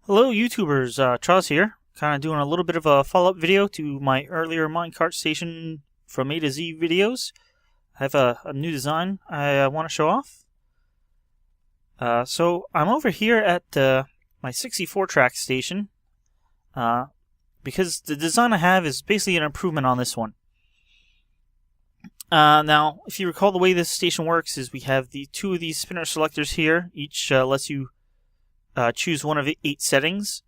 Hello YouTubers, Charles here, kind of doing a little bit of a follow-up video to my earlier Minecart Station from A to Z videos. I have a new design I want to show off. So I'm over here at my 64-track station, because the design I have is basically an improvement on this one. Now, if you recall, the way this station works is we have the two of these spinner selectors here. Each lets you choose one of 8 settings.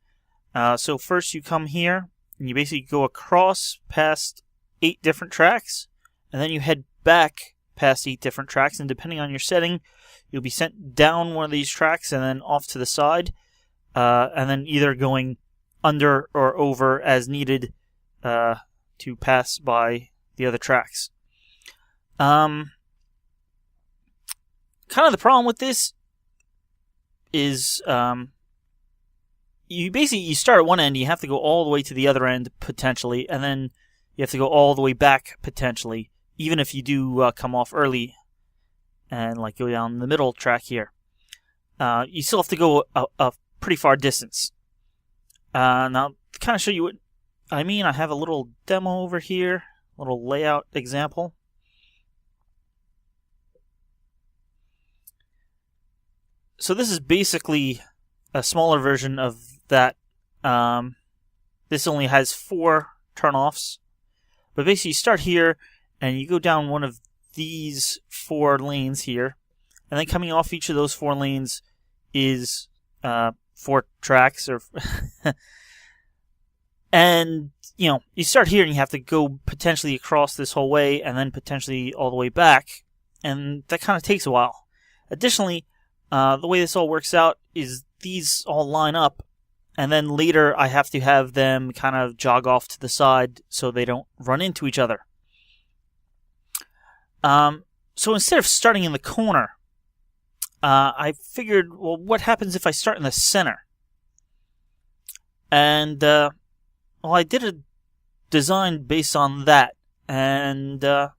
So first you come here and you basically go across past 8 different tracks, and then you head back past 8 different tracks, and depending on your setting, you'll be sent down one of these tracks and then off to the side, and then either going under or over as needed to pass by the other tracks. Kind of the problem with this is you start at one end, you have to go all the way to the other end potentially, and then you have to go all the way back potentially, even if you do come off early and like go down the middle track here. You still have to go a pretty far distance. Now, to kind of show you what I mean, I have a little demo over here, a little layout example. So this is basically a smaller version of that. This only has 4 turnoffs. But basically you start here and you go down one of these 4 lanes here. And then coming off each of those 4 lanes is 4 tracks. And, you start here and you have to go potentially across this whole way and then potentially all the way back. And that kind of takes a while. Additionally, the way this all works out is these all line up, and then later I have to have them kind of jog off to the side so they don't run into each other. So instead of starting in the corner, I figured, well, what happens if I start in the center? And, I did a design based on that, and, it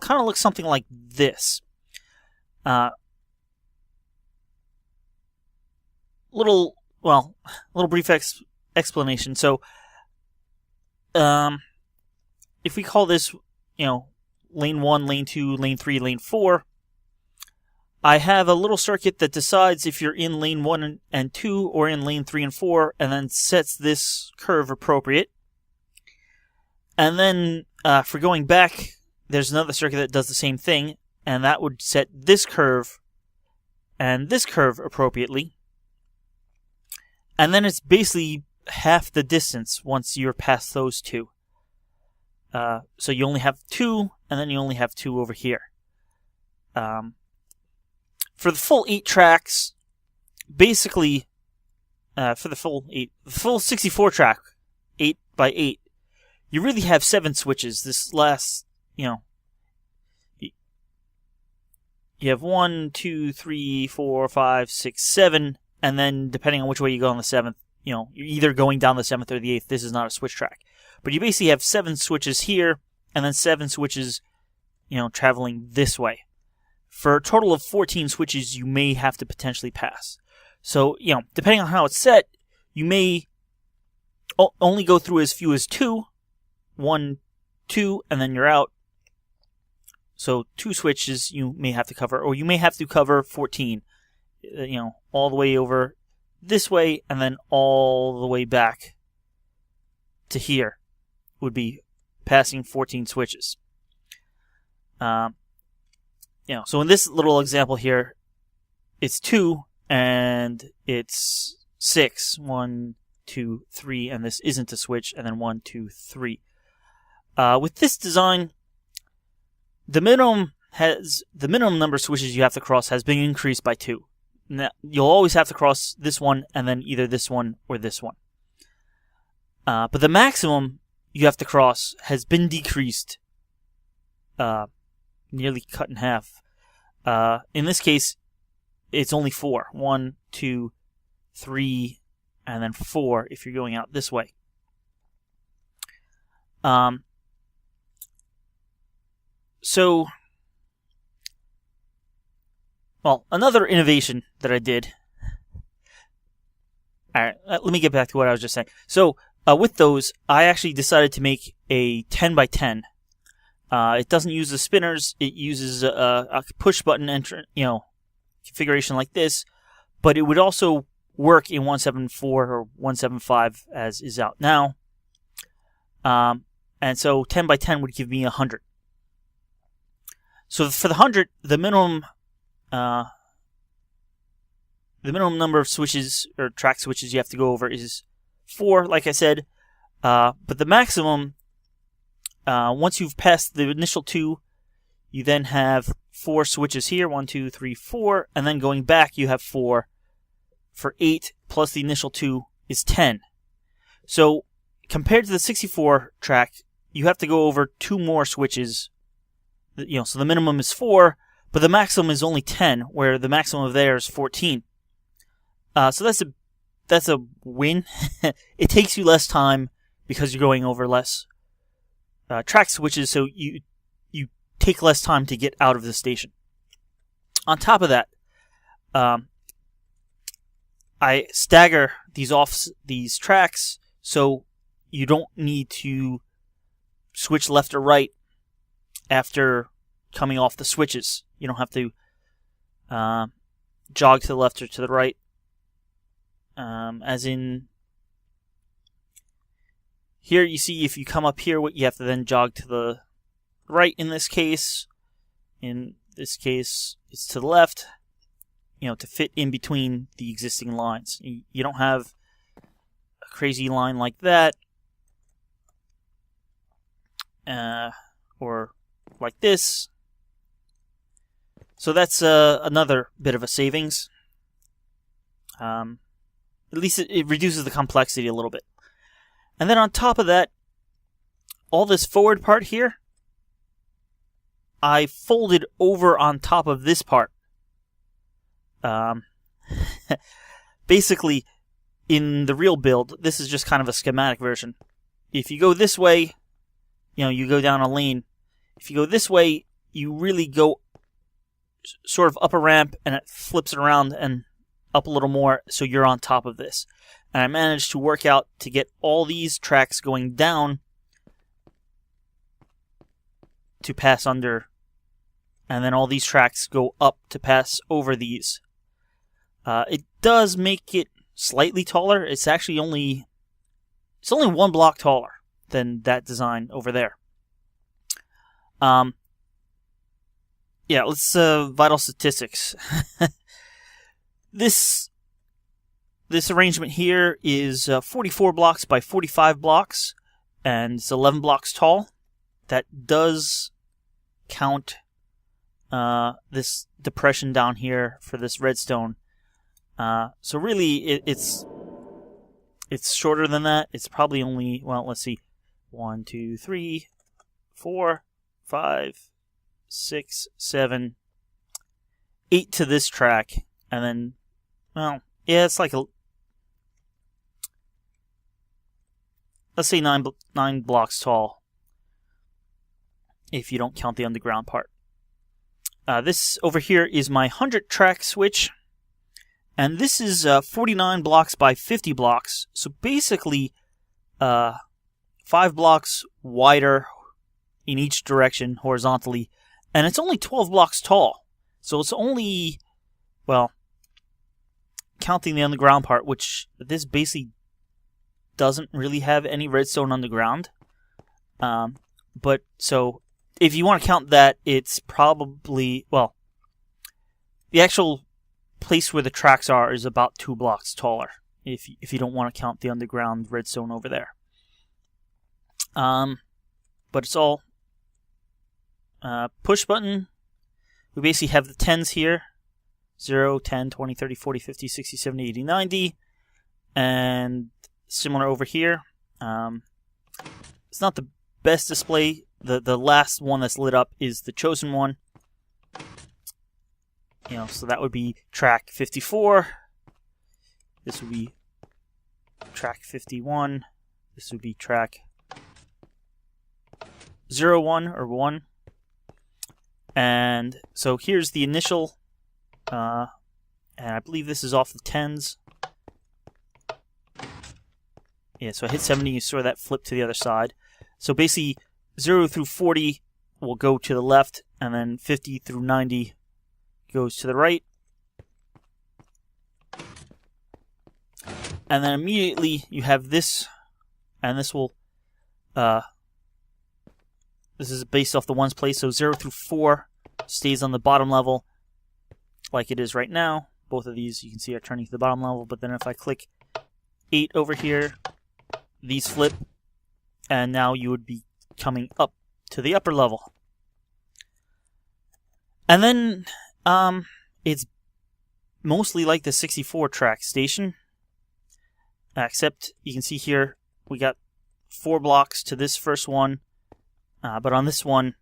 kind of looks something like this. Little brief explanation. So, if we call this, lane 1, lane 2, lane 3, lane 4, I have a little circuit that decides if you're in lane 1 and 2 or in lane 3 and 4, and then sets this curve appropriate. And then, for going back, there's another circuit that does the same thing, and that would set this curve and this curve appropriately. And then it's basically half the distance once you're past those 2. So you only have 2, and then you only have 2 over here. For the full 8 tracks, basically, for the full 64 track, 8 by 8, you really have 7 switches. This last, you have 1, 2, 3, 4, 5, 6, 7. And then, depending on which way you go on the 7th, you're either going down the 7th or the 8th. This is not a switch track. But you basically have 7 switches here, and then 7 switches, traveling this way. For a total of 14 switches, you may have to potentially pass. So, depending on how it's set, you may only go through as few as 2, 1, 2, and then you're out. So, 2 switches you may have to cover, or you may have to cover 14. All the way over this way, and then all the way back to here would be passing 14 switches. So in this little example here, it's 2 and it's 6. 1, 2, 3, and this isn't a switch, and then 1, 2, 3. With this design, the minimum number of switches you have to cross has been increased by 2. Now, you'll always have to cross this one, and then either this one or this one. But the maximum you have to cross has been decreased, nearly cut in half. In this case, it's only 4. 1, 2, 3, and then 4 if you're going out this way. So, another innovation that I did All right, let me get back to what I was just saying. So with those, I actually decided to make a 10 by 10. It doesn't use the spinners. It uses a push button configuration like this, but it would also work in 174 or 175 as is out now. And so 10 by 10 would give me 100. So for the 100, the minimum number of switches or track switches you have to go over is 4, like I said. But the maximum, once you've passed the initial 2, you then have 4 switches here. 1, 2, 3, 4. And then going back, you have 4. For 8 plus the initial 2 is 10. So compared to the 64 track, you have to go over 2 more switches. So the minimum is 4, but the maximum is only 10, where the maximum of there is 14. So that's a win. It takes you less time because you're going over less track switches, so you take less time to get out of the station. On top of that, I stagger these tracks so you don't need to switch left or right after coming off the switches. You don't have to jog to the left or to the right. As in here, you see if you come up here, you have to then jog to the right in this case. In this case, it's to the left, to fit in between the existing lines. You don't have a crazy line like that, or like this. So that's another bit of a savings. At least it reduces the complexity a little bit. And then on top of that, all this forward part here, I folded over on top of this part. Basically, in the real build, this is just kind of a schematic version. If you go this way, you go down a lane. If you go this way, you really go sort of up a ramp, and it flips it around and up a little more, so you're on top of this. And I managed to work out to get all these tracks going down to pass under, and then all these tracks go up to pass over these. It does make it slightly taller. It's actually only 1 block taller than that design over there. Let's vital statistics. This arrangement here is 44 blocks by 45 blocks, and it's 11 blocks tall. That does count this depression down here for this redstone. So really, it's shorter than that. It's probably only, let's see, 1, 2, 3, 4, 5, 6, 7, 8 to this track, and then, it's like let's say 9 blocks tall, if you don't count the underground part. This over here is my 100 track switch, and this is 49 blocks by 50 blocks, so basically 5 blocks wider in each direction horizontally, and it's only 12 blocks tall. So it's only, counting the underground part, which this basically doesn't really have any redstone underground. But so if you want to count that, it's probably, the actual place where the tracks are is about 2 blocks taller, if you don't want to count the underground redstone over there. But it's all push button. We basically have the 10s here. 0, 10, 20, 30, 40, 50, 60, 70, 80, 90. And similar over here. It's not the best display. The last one that's lit up is the chosen one. So that would be track 54. This would be track 51. This would be track 01 or 1. And so here's the initial, and I believe this is off the 10s. Yeah, so I hit 70, you saw that flip to the other side. So basically, 0 through 40 will go to the left, and then 50 through 90 goes to the right. And then immediately you have this, and this will, this is based off the ones place, so 0 through 4 stays on the bottom level like it is right now. Both of these you can see are turning to the bottom level, but then if I click 8 over here, these flip, and now you would be coming up to the upper level. And then it's mostly like the 64 track station, except you can see here we got 4 blocks to this first one, but on this one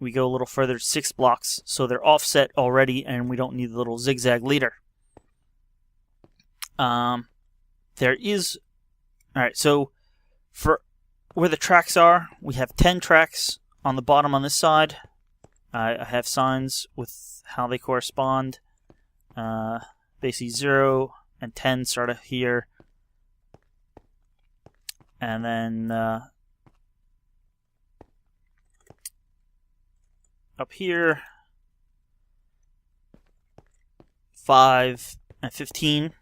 we go a little further, 6 blocks, so they're offset already and we don't need the little zigzag later. There is, alright, so for where the tracks are, we have 10 tracks on the bottom on this side. I have signs with how they correspond. Basically 0 and 10 start up here. And then up here, 5 and 15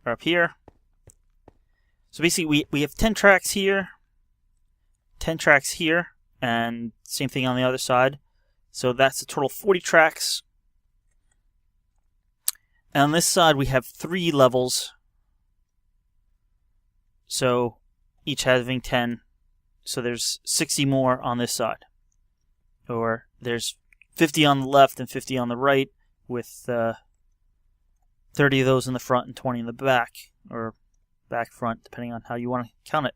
are up here. So basically we have 10 tracks here, 10 tracks here, and same thing on the other side. So that's a total of 40 tracks. And on this side we have 3 levels. So each having 10. So there's 60 more on this side. Or there's 50 on the left and 50 on the right, with 30 of those in the front and 20 in the back, or back front, depending on how you want to count it.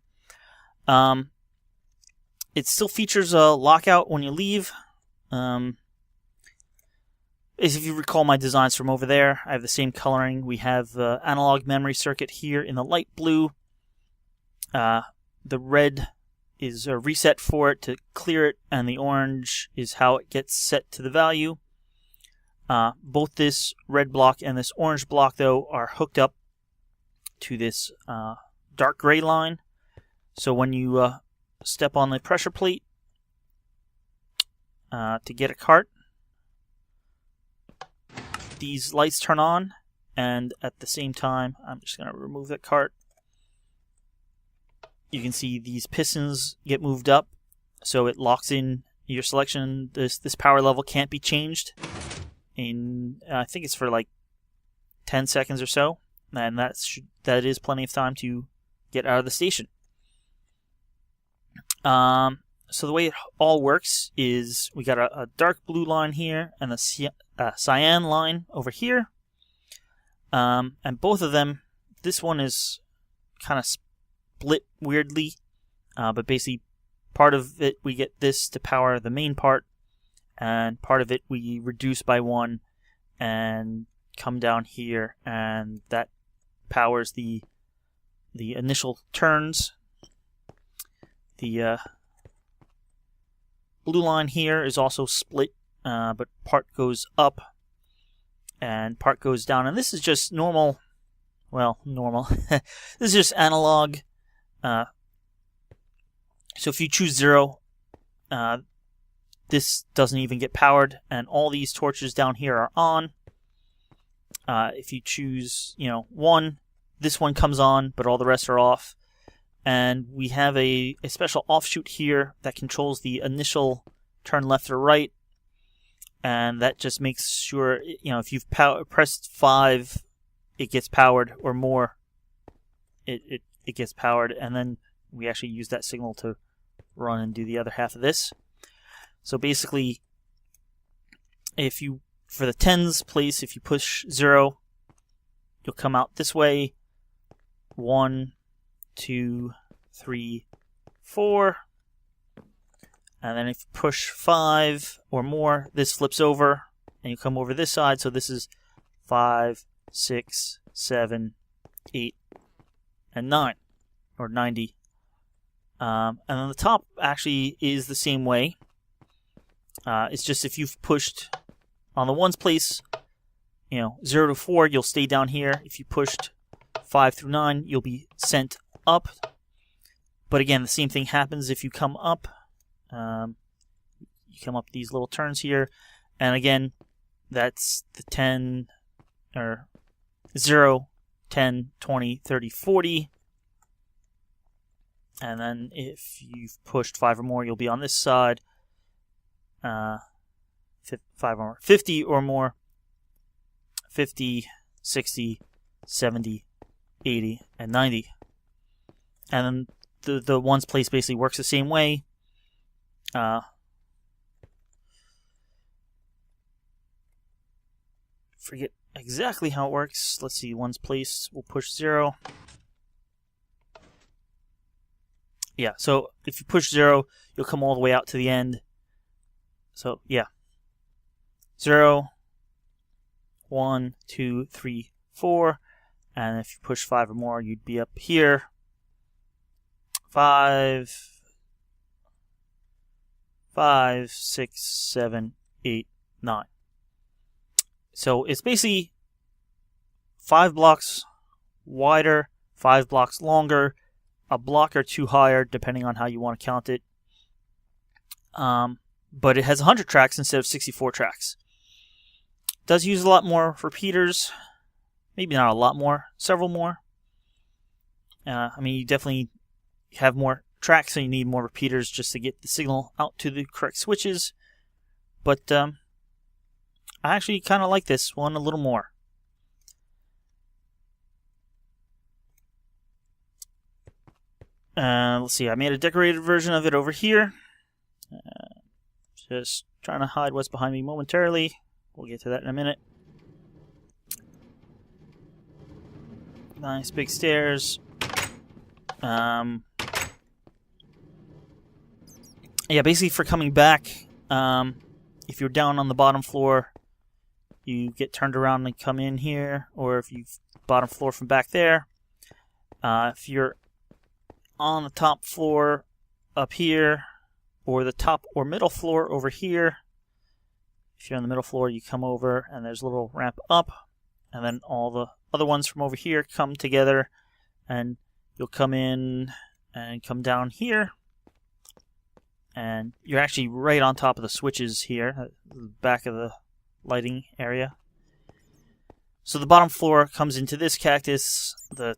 It still features a lockout when you leave. As if you recall my designs from over there, I have the same coloring. We have the analog memory circuit here in the light blue. The red is a reset for it to clear it, and the orange is how it gets set to the value. Both this red block and this orange block, though, are hooked up to this dark gray line. So when you step on the pressure plate to get a cart, these lights turn on, and at the same time, I'm just going to remove that cart. You can see these pistons get moved up, so it locks in your selection. This power level can't be changed in, I think it's for like 10 seconds or so, and that is plenty of time to get out of the station. So the way it all works is we got a dark blue line here and a cyan line over here, and both of them, this one is kind of split weirdly, but basically part of it we get this to power the main part, and part of it we reduce by 1 and come down here, and that powers the initial turns. The blue line here is also split, but part goes up and part goes down, and this is just normal. Well, normal. This is just analog. So if you choose 0, this doesn't even get powered, and all these torches down here are on. If you choose, 1, this one comes on, but all the rest are off. And we have a special offshoot here that controls the initial turn left or right, and that just makes sure, if you've pressed 5, it gets powered, or more, it gets powered, and then we actually use that signal to run and do the other half of this. So basically, for the 10s place, if you push 0, you'll come out this way. 1, 2, 3, 4. And then if you push 5 or more, this flips over, and you come over this side. So this is 5, 6, 7, 8, and 9, or 90. And then the top actually is the same way. It's just if you've pushed on the 1s place, 0 to 4, you'll stay down here. If you pushed 5 through 9, you'll be sent up. But again, the same thing happens if you come up. You come up these little turns here, and again, that's the 10 or 0, 10, 20, 30, 40. And then if you've pushed 5 or more, you'll be on this side. 5 or more, 50 or more, 50, 60, 70, 80, and 90. And then the ones place basically works the same way. Forget exactly how it works. Let's see, ones place will push 0. Yeah, so if you push 0, you'll come all the way out to the end. So, yeah. 0, 1, 2, 3, 4. And if you push 5 or more, you'd be up here. 5, 6, 7, 8, 9. So it's basically 5 blocks wider, 5 blocks longer, a block or 2 higher, depending on how you want to count it. But it has 100 tracks instead of 64 tracks. It does use a lot more repeaters. Maybe not a lot more, several more. I mean, you definitely have more tracks, so you need more repeaters just to get the signal out to the correct switches. But I actually kind of like this one a little more. Let's see, I made a decorated version of it over here. Just trying to hide what's behind me momentarily. We'll get to that in a minute. Nice big stairs. Yeah, basically for coming back, if you're down on the bottom floor, you get turned around and come in here, or if you've bottom floor from back there. If you're on the top floor up here, or the top or middle floor over here, if you're on the middle floor, you come over and there's a little ramp up, and then all the other ones from over here come together, and you'll come in and come down here, and you're actually right on top of the switches here, the back of the lighting area. So the bottom floor comes into this cactus, the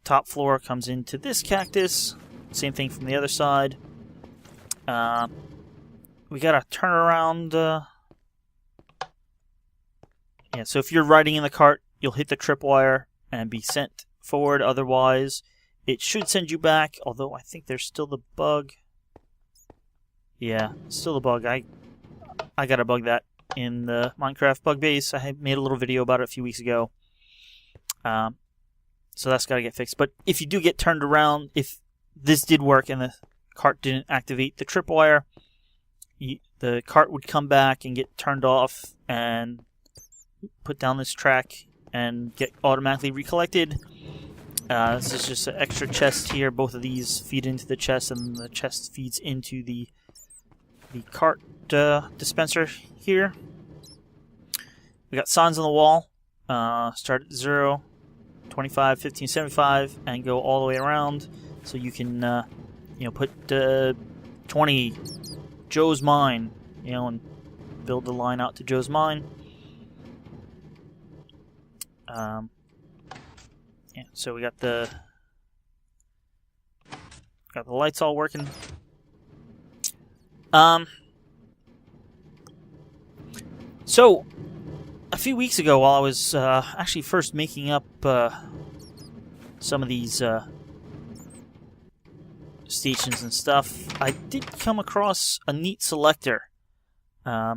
top floor comes into this cactus, same thing from the other side. We got a turnaround. Yeah, so if you're riding in the cart, you'll hit the tripwire and be sent forward. Otherwise, it should send you back, although I think there's still the bug. Yeah, still the bug. I got to bug that in the Minecraft bug base. I made a little video about it a few weeks ago. So that's got to get fixed. But if you do get turned around, if this did work and the cart didn't activate the tripwire, the cart would come back and get turned off and put down this track and get automatically recollected. This is just an extra chest here. Both of these feed into the chest, and the chest feeds into the cart dispenser here. We got signs on the wall. Start at 0, 25, 15, 75, and go all the way around. So you can, put 20 Joe's Mine, and build the line out to Joe's Mine. Yeah, so we got the lights all working. So a few weeks ago, while I was actually first making up some of these stations and stuff, I did come across a neat selector. Guy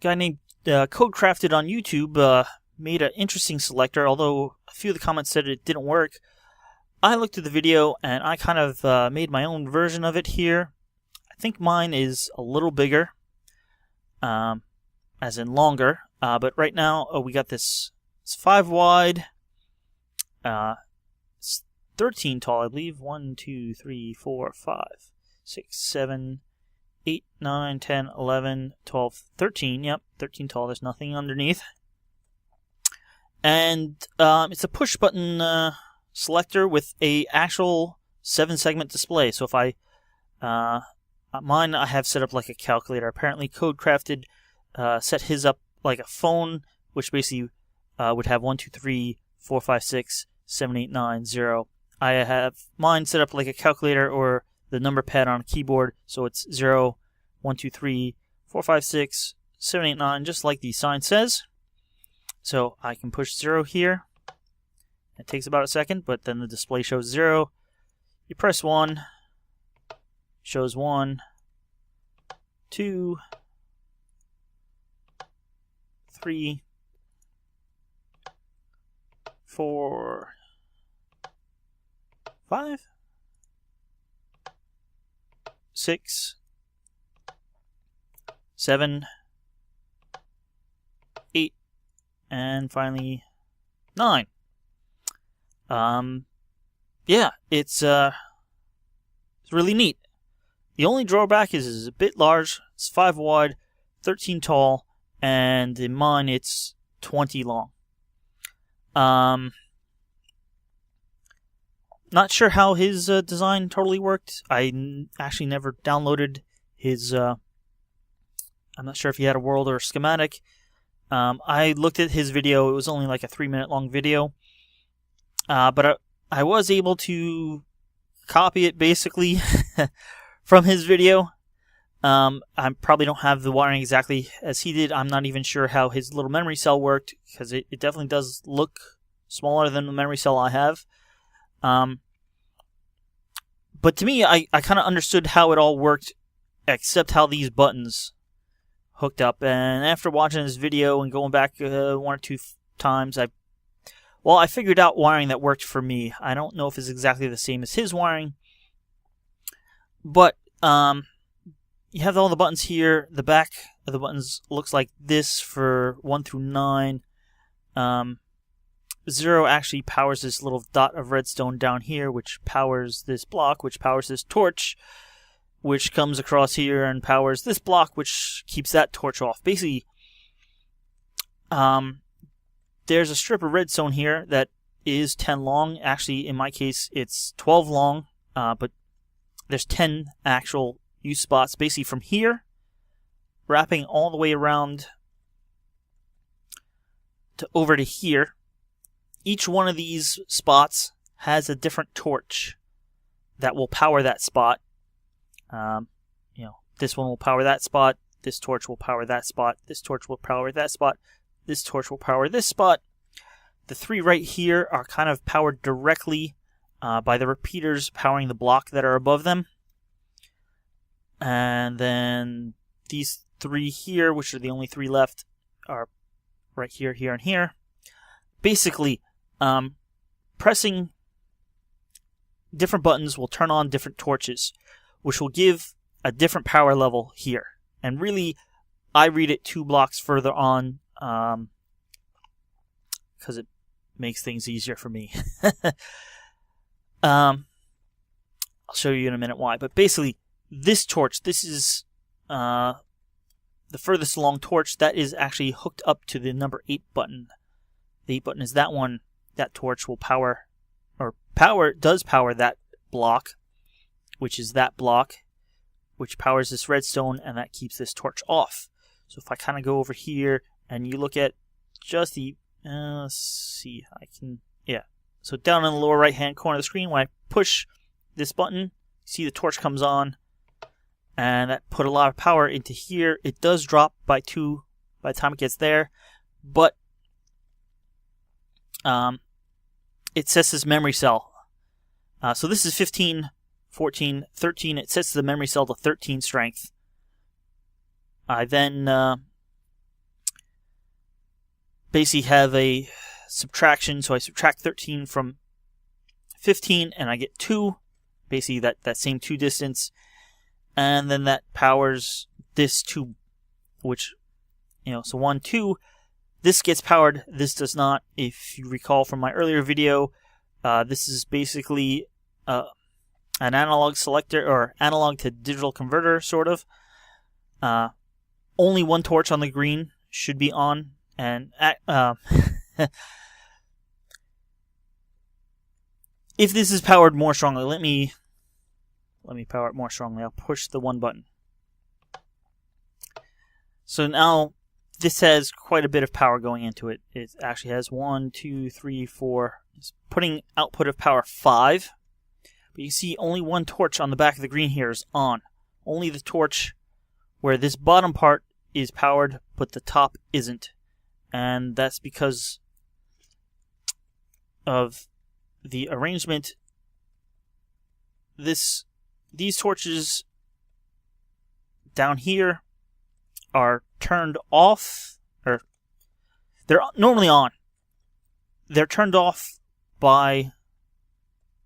named Codecrafted on YouTube made an interesting selector, although a few of the comments said it didn't work. I looked at the video and I kind of made my own version of it here. I think mine is a little bigger, as in longer, but right now we got this, it's 5 wide, it's 13 tall, I believe. 1, 2, 3, 4, 5, 6, 7, 8, 9, 10, 11, 12, 13. Yep, 13 tall. There's nothing underneath. And it's a push button selector with a actual 7-segment display. So if I mine I have set up like a calculator. Apparently Codecrafted set his up like a phone, which basically would have 1, 2, 3, 4, 5, 6, 7, 8, 9, 0. I have mine set up like a calculator or the number pad on a keyboard, so it's 0, 1, 2, 3, 4, 5, 6, 7, 8, 9, just like the sign says. So I can push 0 here. It takes about a second, but then the display shows 0. You press 1, shows 1, 2, 3, 4, 5, 6, 7, 8, and finally 9. Yeah, it's really neat. The only drawback is it's a bit large. It's 5 wide, 13 tall, and in mine it's 20 long. Not sure how his design totally worked. I actually never downloaded his. I'm not sure if he had a world or a schematic. I looked at his video. It was only like a 3-minute long video. But I was able to copy it basically from his video. I probably don't have the wiring exactly as he did. I'm not even sure how his little memory cell worked, because it definitely does look smaller than the memory cell I have. But to me, I kind of understood how it all worked, except how these buttons hooked up. And after watching this video and going back 1 or 2 times, I figured out wiring that worked for me. I don't know if it's exactly the same as his wiring, but you have all the buttons here. The back of the buttons looks like this for 1 through 9. 0 actually powers this little dot of redstone down here, which powers this block, which powers this torch, which comes across here and powers this block, which keeps that torch off. Basically, there's a strip of redstone here that is 10 long. Actually, in my case, it's 12 long, but there's 10 actual use spots. Basically, from here, wrapping all the way around to over to here. Each one of these spots has a different torch that will power that spot. This one will power that spot. This torch will power that spot. This torch will power that spot. This torch will power this spot. The 3 right here are kind of powered directly by the repeaters powering the block that are above them. And then these 3 here, which are the only 3 left, are right here, here, and here. Basically, pressing different buttons will turn on different torches, which will give a different power level here. And really, I read it 2 blocks further on, because it makes things easier for me. I'll show you in a minute why. But basically, this torch, this is the furthest along torch that is actually hooked up to the number 8 button. The 8 button is that one. That torch will does power that block, which is that block, which powers this redstone, and that keeps this torch off. So if I kind of go over here and you look at just the, let's see, so down in the lower right hand corner of the screen, when I push this button, see the torch comes on, and that put a lot of power into here. It does drop by 2 by the time it gets there, but it sets this memory cell. So this is 15, 14, 13. It sets the memory cell to 13 strength. I then basically have a subtraction, so I subtract 13 from 15, and I get 2. Basically, that same 2 distance, and then that powers this 2, which, so 1, 2. This gets powered, this does not. If you recall from my earlier video, this is basically an analog selector, or analog to digital converter, sort of. Only 1 torch on the green should be on, and if this is powered more strongly, let me power it more strongly. I'll push the 1 button. So now this has quite a bit of power going into it. It actually has 1, 2, 3, 4. It's putting output of power 5. But you see only 1 torch on the back of the green here is on. Only the torch where this bottom part is powered, but the top isn't. And that's because of the arrangement. These torches down here are turned off, or they're normally on. They're turned off by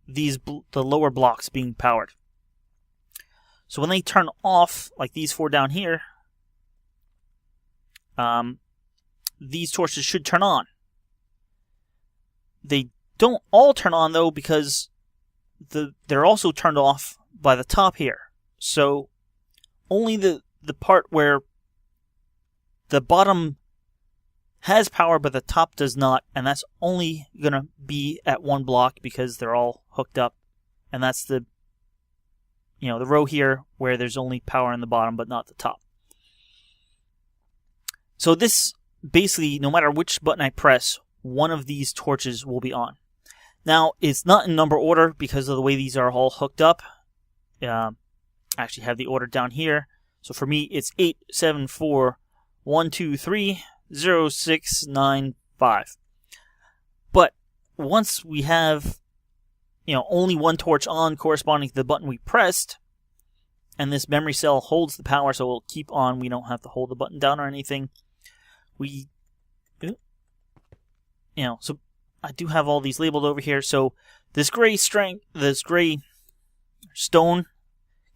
the lower blocks being powered. So when they turn off, like these 4 down here, these torches should turn on. They don't all turn on though, because they're also turned off by the top here. So only the part where the bottom has power but the top does not, and that's only going to be at 1 block because they're all hooked up. And that's the row here where there's only power in the bottom but not the top. So this basically, no matter which button I press, one of these torches will be on. Now, it's not in number order because of the way these are all hooked up. I actually have the order down here. So for me, it's 8, 7, 4, 1, 2, 3, 0, 6, 9, 5. But once we have, only 1 torch on corresponding to the button we pressed, and this memory cell holds the power so it'll keep on, we don't have to hold the button down or anything. So I do have all these labeled over here. So this gray stone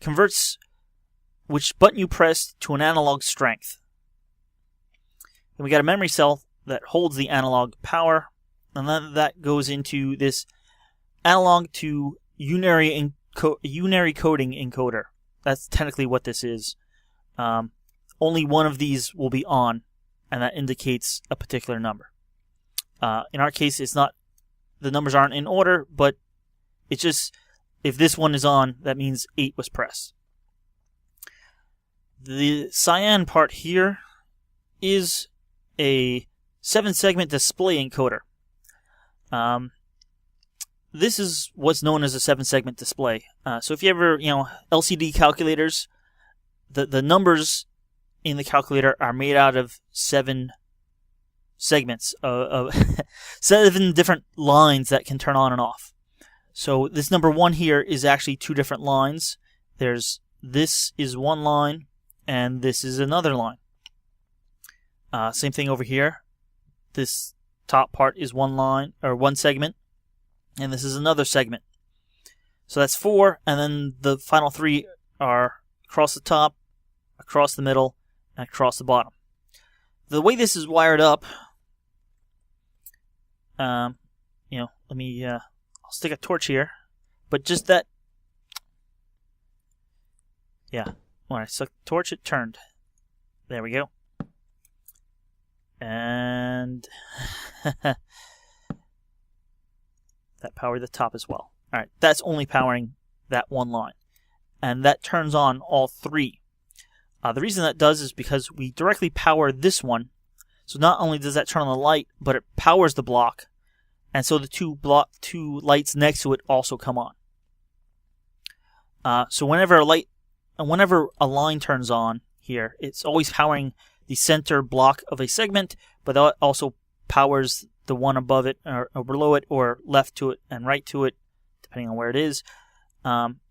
converts which button you pressed to an analog strength. Then we got a memory cell that holds the analog power, and then that goes into this analog to unary coding encoder. That's technically what this is. Only one of these will be on, and that indicates a particular number. In our case, it's not, the numbers aren't in order, but it's just, if this one is on, that means 8 was pressed. The cyan part here is a 7-segment display encoder. This is what's known as a 7-segment display. So if you ever, LCD calculators, the numbers in the calculator are made out of 7 segments of 7 different lines that can turn on and off. So this number 1 here is actually 2 different lines. This is 1 line, and this is another line. Same thing over here. This top part is 1 line, or 1 segment, and this is another segment. So that's 4, and then the final 3 are across the top, across the middle, and across the bottom. The way this is wired up, let me, I'll stick a torch here, but just that, when I stuck the torch, it turned. There we go. And that powered the top as well. Alright, that's only powering that 1 line. And that turns on all 3. The reason that does is because we directly power this one. So not only does that turn on the light, but it powers the block. And so the two lights next to it also come on. So whenever a line turns on here, it's always powering the center block of a segment, but that also powers the one above it, or below it, or left to it and right to it, depending on where it is.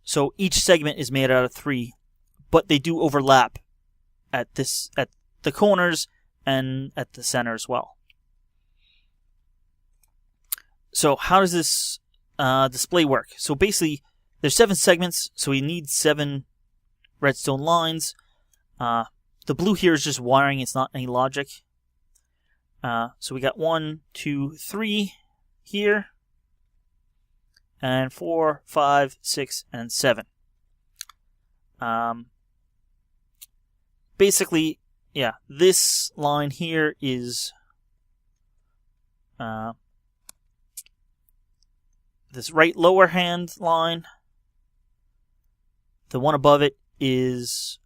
So each segment is made out of 3, but they do overlap at the corners and at the center as well. So how does this display work? So basically, there's 7 segments, so we need 7 redstone lines. The blue here is just wiring, it's not any logic. So we got 1, 2, 3 here, and 4, 5, 6, and 7. Basically, this line here is this right lower hand line. The one above it is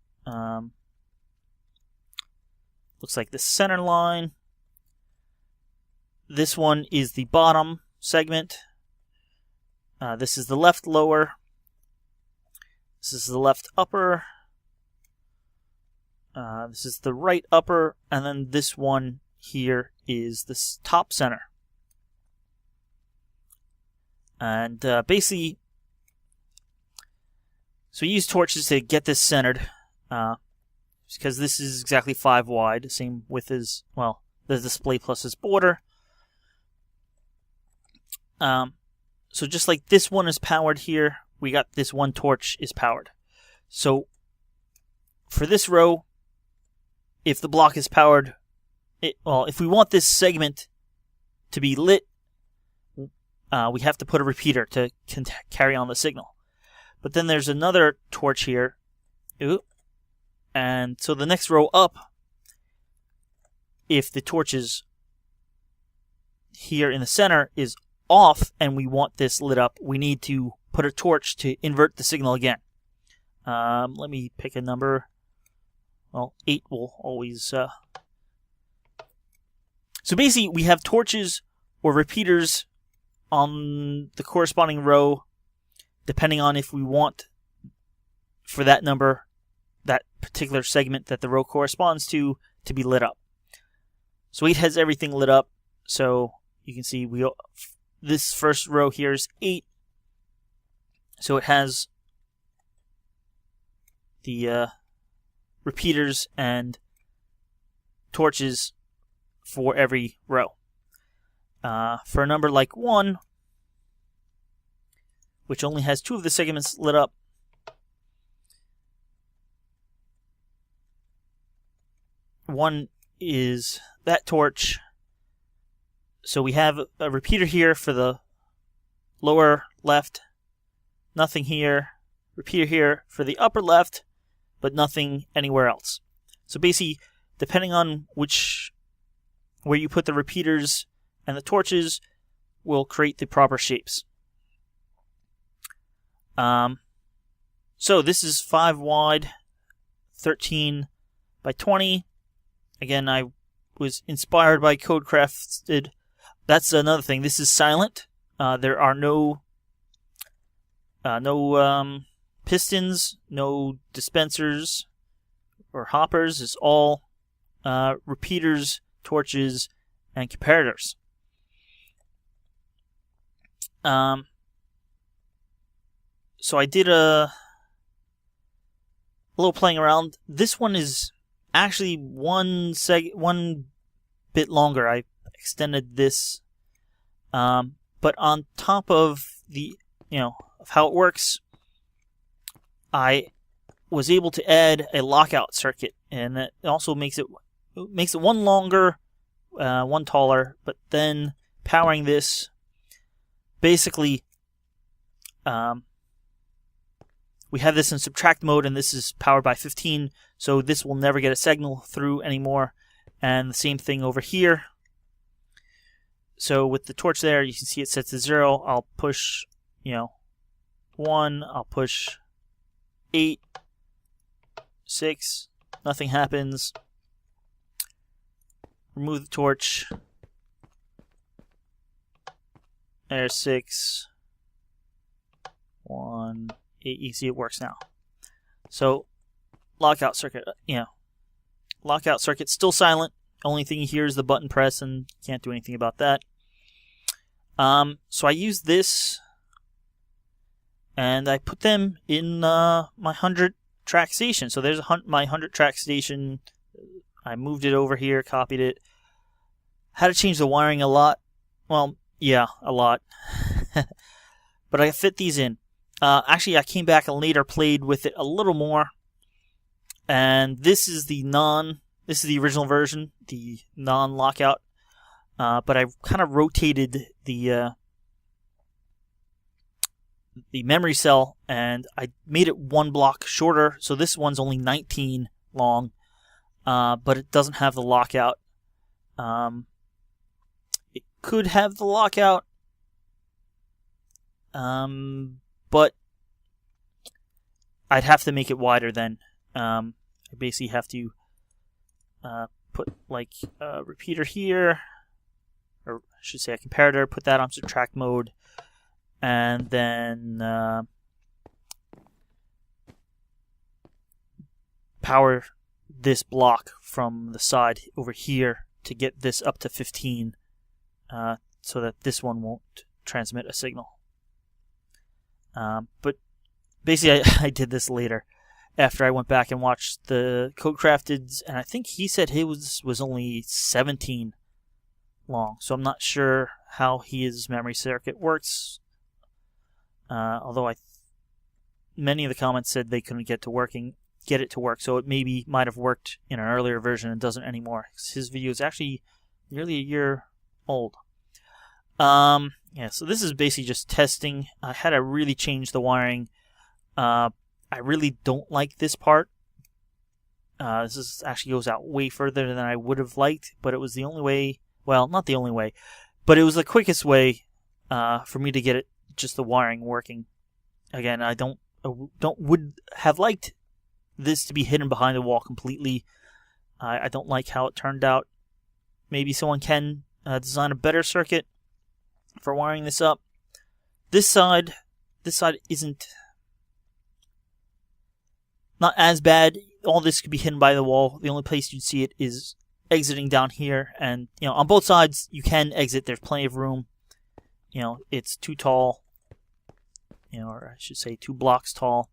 looks like the center line. This one is the bottom segment. This is the left lower. This is the left upper. This is the right upper. And then this one here is this top center. And basically, so we use torches to get this centered. Because this is exactly 5 wide. Same width as, well, the display plus this border. So just like this one is powered here, we got this one torch is powered. So for this row, if the block is powered, if we want this segment to be lit, we have to put a repeater to carry on the signal. But then there's another torch here. Ooh. And so the next row up, if the torch is here in the center is off and we want this lit up, we need to put a torch to invert the signal again. Let me pick a number. Well, 8 will always... So basically, we have torches or repeaters on the corresponding row, depending on if we want for that number, that particular segment that the row corresponds to be lit up. So 8 has everything lit up. So you can see this first row here is 8. So it has the repeaters and torches for every row. For a number like 1, which only has 2 of the segments lit up, one is that torch. So we have a repeater here for the lower left, nothing here, repeater here for the upper left, but nothing anywhere else. So basically, depending on where you put the repeaters and the torches, will create the proper shapes. So this is 5 wide, 13 by 20. Again, I was inspired by Codecrafted. That's another thing. This is silent. There are no pistons, no dispensers or hoppers. It's all repeaters, torches, and comparators. So I did a little playing around. This one is actually one bit longer. I extended this, but on top of of how it works, I was able to add a lockout circuit, and that also makes it one longer, one taller. But then powering this, basically, we have this in subtract mode, and this is powered by 15, so this will never get a signal through anymore. And the same thing over here. So with the torch there, you can see it sets to 0. I'll push, 1. I'll push 8, 6. Nothing happens. Remove the torch. There's 6. 1. 8. You can see it works now. So lockout circuit, lockout circuit still silent. Only thing you hear is the button press, and can't do anything about that. So I used this, and I put them in my 100-track station. So there's my 100-track station. I moved it over here, copied it. Had to change the wiring a lot. Well, yeah, a lot. But I fit these in. Actually, I came back and later played with it a little more. And this is the original version, the non-lockout. But I kind of rotated the memory cell, and I made it 1 block shorter. So this one's only 19 long, but it doesn't have the lockout. It could have the lockout. But I'd have to make it wider then. I basically have to put like a repeater here, or I should say a comparator, put that on subtract mode, and then power this block from the side over here to get this up to 15 so that this one won't transmit a signal. But basically I did this later after I went back and watched the Codecrafted's, and I think he said his was only 17 long, so I'm not sure how his memory circuit works, although many of the comments said they couldn't get it to work, so it maybe might have worked in an earlier version and doesn't anymore. His video is actually nearly a year old. Yeah, so this is basically just testing. I had to really change the wiring. I really don't like this part. This actually goes out way further than I would have liked, but it was the only way. Well, not the only way, but it was the quickest way for me to get it, just the wiring working. Again, I would have liked this to be hidden behind the wall completely. I don't like how it turned out. Maybe someone can design a better circuit for wiring this up. This side isn't not as bad. All this could be hidden by the wall. The only place you'd see it is exiting down here, and on both sides you can exit. There's plenty of room. It's too tall. Or I should say 2 blocks tall.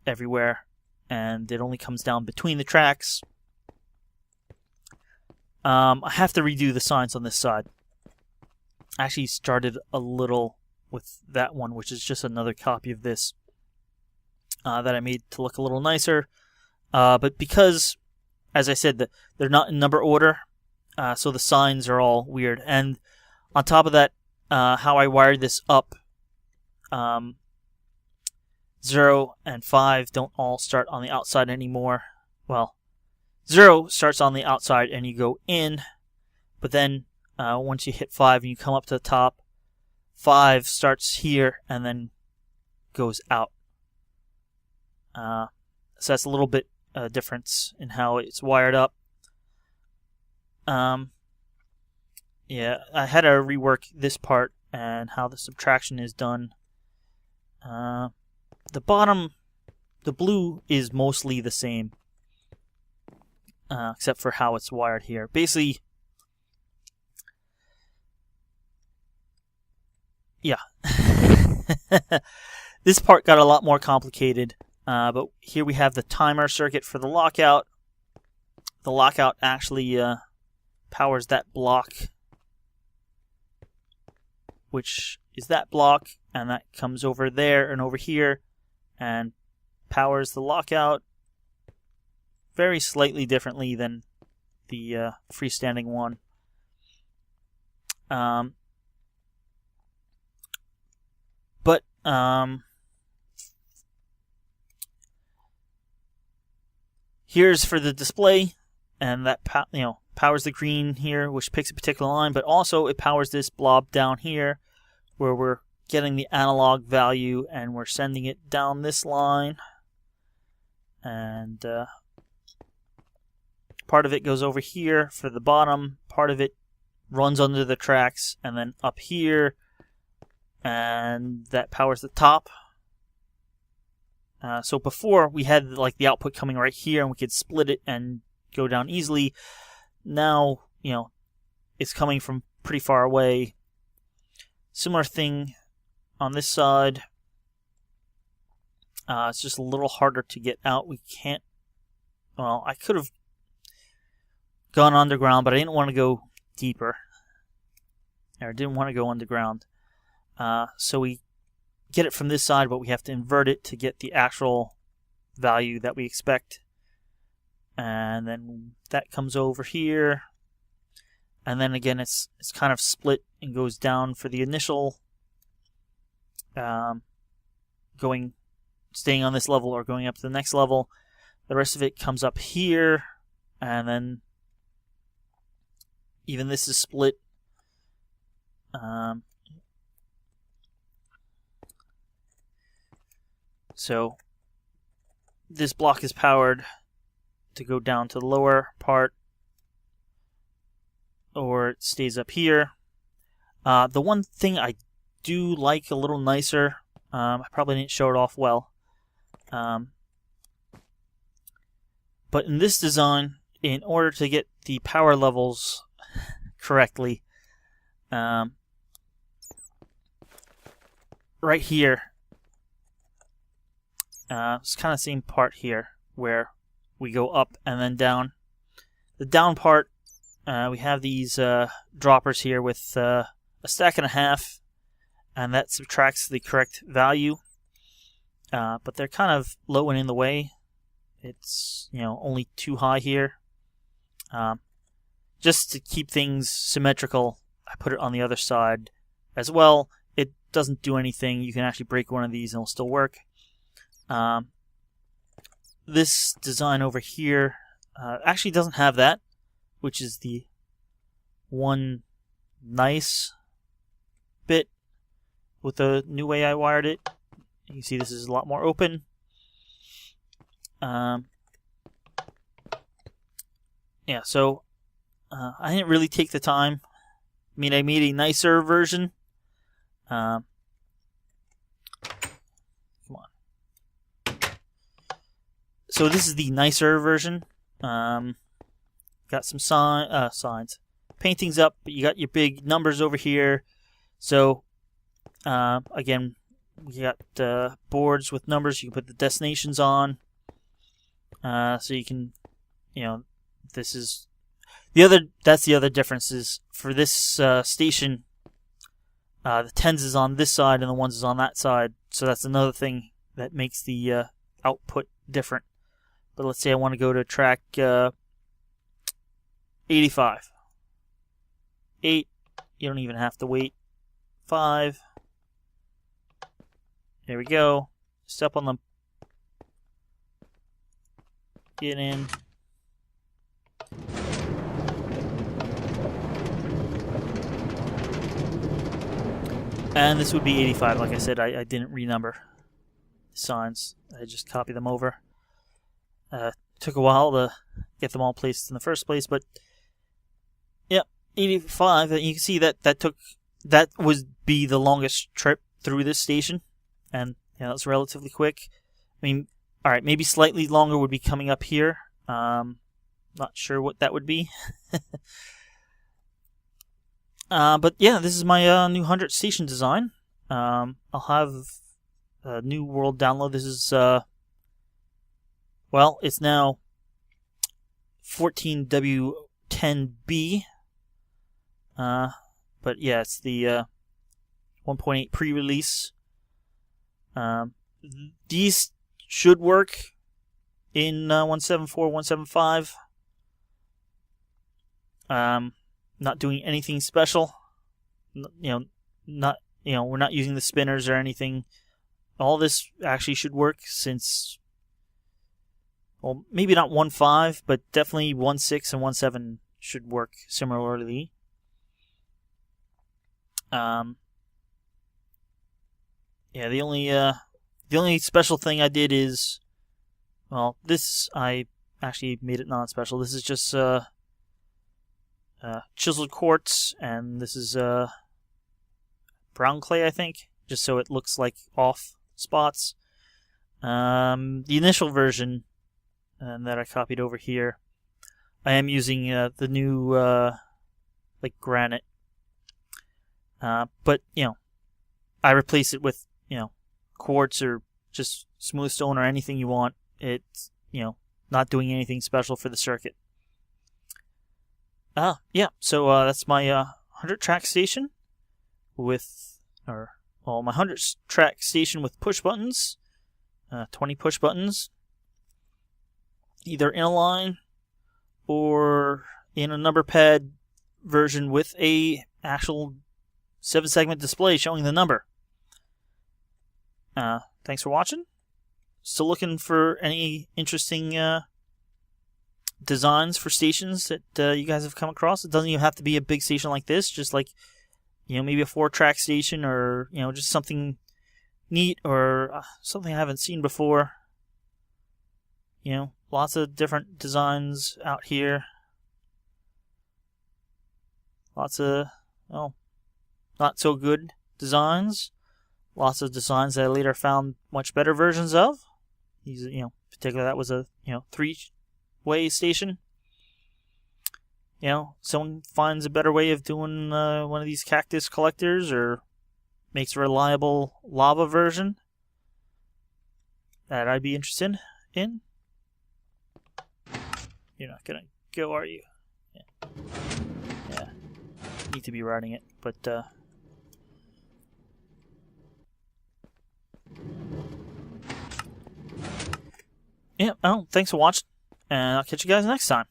Everywhere, and it only comes down between the tracks. I have to redo the signs on this side. I actually started a little with that one, which is just another copy of this that I made to look a little nicer. But because, as I said, they're not in number order, so the signs are all weird. And on top of that, how I wired this up, 0 and 5 don't all start on the outside anymore. Well, 0 starts on the outside and you go in, but then once you hit 5 and you come up to the top, 5 starts here and then goes out. So that's a little bit difference in how it's wired up. Yeah, I had to rework this part and how the subtraction is done. The bottom, the blue is mostly the same, except for how it's wired here. Basically, yeah. This part got a lot more complicated, but here we have the timer circuit for the lockout. The lockout actually powers that block, which is that block, and that comes over there and over here and powers the lockout very slightly differently than the freestanding one. But here's for the display, and that powers the green here, which picks a particular line, but also it powers this blob down here where we're getting the analog value and we're sending it down this line, and part of it goes over here for the bottom, part of it runs under the tracks and then up here, and that powers the top. So before we had like the output coming right here and we could split it and go down easily. Now, it's coming from pretty far away. Similar thing on this side. It's just a little harder to get out. We can't, well, I could have gone underground, but I didn't want to go deeper. Or didn't want to go underground. So we get it from this side, but we have to invert it to get the actual value that we expect. And then that comes over here. And then again, it's kind of split and goes down for the initial staying on this level or going up to the next level. The rest of it comes up here, and then even this is split. So this block is powered to go down to the lower part, or it stays up here. The one thing I do like a little nicer, I probably didn't show it off well, but in this design, in order to get the power levels correctly, right here, it's kind of the same part here where we go up and then down. The down part, we have these droppers here with a stack and a half, and that subtracts the correct value. But they're kind of low and in the way. It's only too high here. Just to keep things symmetrical, I put it on the other side as well. It doesn't do anything. You can actually break one of these and it'll still work. This design over here actually doesn't have that, which is the one nice bit with the new way I wired it. You can see this is a lot more open. Yeah, so I didn't really take the time. I mean, I made a nicer version. Come on. So this is the nicer version. Got some signs, paintings up, but you got your big numbers over here. So again, we got boards with numbers. You can put the destinations on. So you can, this is the other. That's the other difference is for this station. The 10s is on this side and the 1s is on that side. So that's another thing that makes the output different. But let's say I want to go to track 85. 8, you don't even have to wait. 5. There we go. Step on them. Get in. And this would be 85. Like I said, I didn't renumber the signs. I just copied them over. Took a while to get them all placed in the first place, but yeah, 85. You can see that would be the longest trip through this station, and that's relatively quick. I mean, all right, maybe slightly longer would be coming up here. Not sure what that would be. But yeah, this is my new 100 station design. I'll have a new world download. This is well, it's now 14W10B. But yeah, it's the 1.8 pre-release. These should work in 174, 175. Not doing anything special. We're not using the spinners or anything. All this actually should work since, well, maybe not 1.5, but definitely 1.6 and 1.7 should work similarly. Yeah, the only special thing I did is, well, this I actually made it non-special. This is just chiseled quartz, and this is brown clay, I think, just so it looks like off spots. The initial version that I copied over here, I am using the new like granite, but I replace it with quartz or just smooth stone or anything you want. It's not doing anything special for the circuit. Yeah, so that's my 100 track station with, my 100 track station with push buttons, 20 push buttons, either in a line or in a number pad version with a actual 7-segment display showing the number. Thanks for watching. Still looking for any interesting designs for stations that you guys have come across. It doesn't even have to be a big station like this, just like maybe a 4-track station, or just something neat, or something I haven't seen before. Lots of different designs out here. Lots of not so good designs. Lots of designs that I later found much better versions of. These, particularly that was a 3-way station. Someone finds a better way of doing one of these cactus collectors, or makes a reliable lava version that I'd be interested in. You're not gonna go, are you? Yeah. Need to be riding it, but yeah. Oh, thanks for watching, and I'll catch you guys next time.